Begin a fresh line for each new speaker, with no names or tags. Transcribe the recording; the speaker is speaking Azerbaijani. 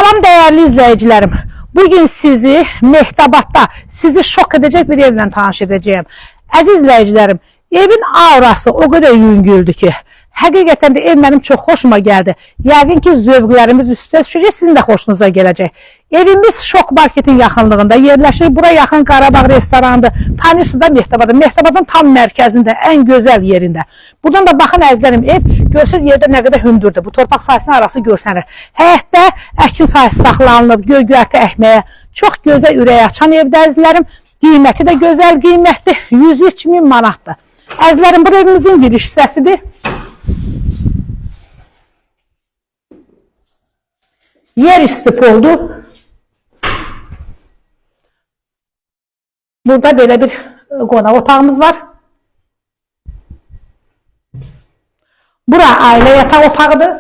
Salam değerli izleyicilerim. Bugün sizi Mehtabat'ta sizi şok edecek bir evle tanış edeceğim. Əziz izleyicilerim, evin aurası o kadar yüngüldü ki, həqiqətən də ev mənim çox xoşuma gəldi. Yəqin ki, zövqlərimiz üstə düşəcək, sizin də xoşunuza gələcək. Evimiz Şok Marketin yaxınlığında yerləşir. Bura yaxın Qarabağ restoranıdır. Tanırsınız da Mehtabat'ı. Mehtabat'ın tam mərkəzində, ən gözəl yerində. Buradan da baxın əzizlərim, ev görsəz yerdə nə qədər hündürdür. Bu torpaq sahəsinin arası görsənir. Həyətdə əkin sahəsi saxlanılıb, göy-göyərti əkməyə. Çox gözəl ürək açan evdə əzizlərim. Qiyməti də gözəl qiymətli. 103.000 manatdır. Əzizlərim, bu evimizin giriş hissəsidir. Yer istif oldu. Burada belə bir qonaq otağımız var. Bura ailə yataq otağıdır.